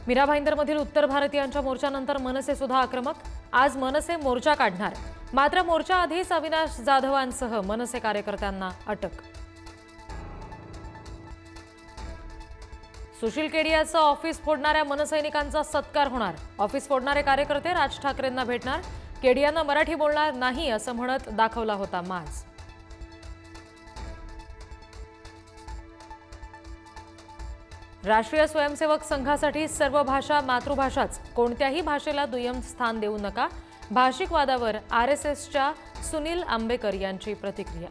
मीरा भाईंदरमधील उत्तर भारतीयांच्या मोर्चानंतर मनसे सुद्धा आक्रमक। आज मनसे मोर्चा काढणार, मात्र मोर्चा आधीच अविनाश जाधवांसह मनसे कार्यकर्त्यांना अटक। सुशील केडियाचं ऑफिस फोडणाऱ्या मनसैनिकांचा सत्कार होणार। ऑफिस फोडणारे कार्यकर्ते राज ठाकरेंना भेटणार। केडियांना मराठी बोलणार नाही असं म्हणत दाखवला होता माज। राष्ट्रीय स्वयंसेवक संघासाठी सर्व भाषा मातृभाषाच, कोणत्याही भाषेला दुय्यम स्थान देऊ नका। भाषिक वादावर आरएसएसच्या सुनील आंबेकर यांची प्रतिक्रिया।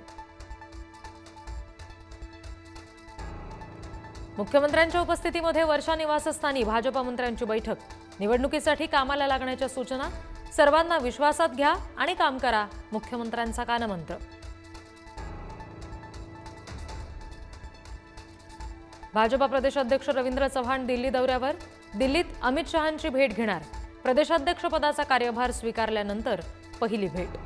मुख्यमंत्र्यांच्या उपस्थितीमध्ये वर्षा निवासस्थानी भाजप मंत्र्यांची बैठक। निवडणुकीसाठी कामाला लागण्याच्या सूचना। सर्वांना विश्वासात घ्या आणि काम करा, मुख्यमंत्र्यांचा कानमंत्र। भाजपा प्रदेशाध्यक्ष रवींद्र चव्हाण दिल्ली दौऱ्यावर। दिल्लीत अमित शहांची भेट घेणार। प्रदेशाध्यक्षपदाचा कार्यभार स्वीकारल्यानंतर पहिली भेट।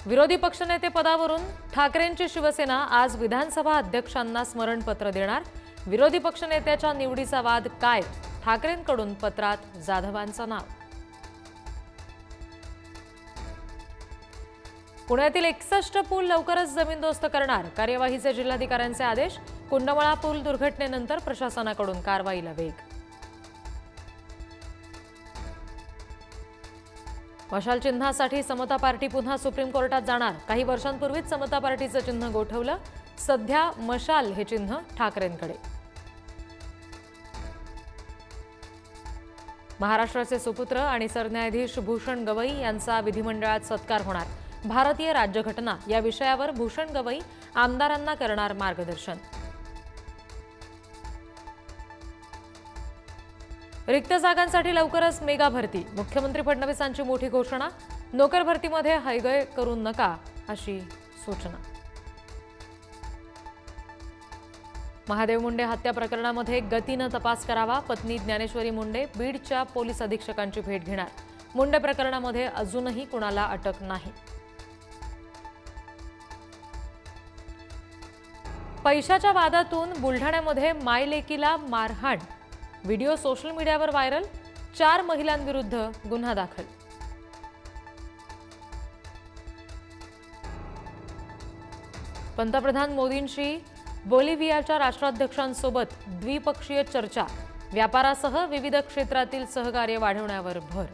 विरोधी पक्षनेते पदावरून ठाकरेंची शिवसेना आज विधानसभा अध्यक्षांना स्मरणपत्र देणार। विरोधी पक्षनेत्याच्या निवडीचा वाद काय, ठाकरेंकडून पत्रात जाधवांचं नाव। पुण्यातील 61 पूल लवकरच जमीनदोस्त करणार, कार्यवाहीचे जिल्हाधिकाऱ्यांचे आदेश। कुंडमळा पूल दुर्घटनेनंतर प्रशासनाकडून कारवाईला वेग। मशाल चिन्हासाठी समता पार्टी पुन्हा सुप्रीम कोर्टात जाणार। काही वर्षांपूर्वीच समता पार्टीचं चिन्ह गोठवलं, सध्या मशाल हे चिन्ह ठाकरेंकडे। महाराष्ट्राचे सुपुत्र आणि सरन्यायाधीश भूषण गवई यांचा विधिमंडळात सत्कार होणार। भारतीय राज्यघटना या विषयावर भूषण गवई आमदारांना करणार मार्गदर्शन। रिक्त जागांसाठी लवकरच मेगा भरती, मुख्यमंत्री फडणवीसांची मोठी घोषणा। नोकर भरतीमध्ये हयगय करू नका अशी सूचना। महादेव मुंडे हत्या प्रकरणामध्ये गतीनं तपास करावा, पत्नी ज्ञानेश्वरी मुंडे बीडच्या पोलीस अधीक्षकांची भेट घेणार। मुंडे प्रकरणामध्ये अजूनही कुणाला अटक नाही। पैशाच्या वादातून बुलढाण्यामध्ये मायलेकीला मारहाण, व्हिडिओ सोशल मीडियावर व्हायरल। 4 महिलांविरुद्ध गुन्हा दाखल। पंतप्रधान मोदींशी बोलिव्हियाच्या राष्ट्राध्यक्षांसोबत द्विपक्षीय चर्चा। व्यापारासह विविध क्षेत्रातील सहकार्य वाढवण्यावर भर।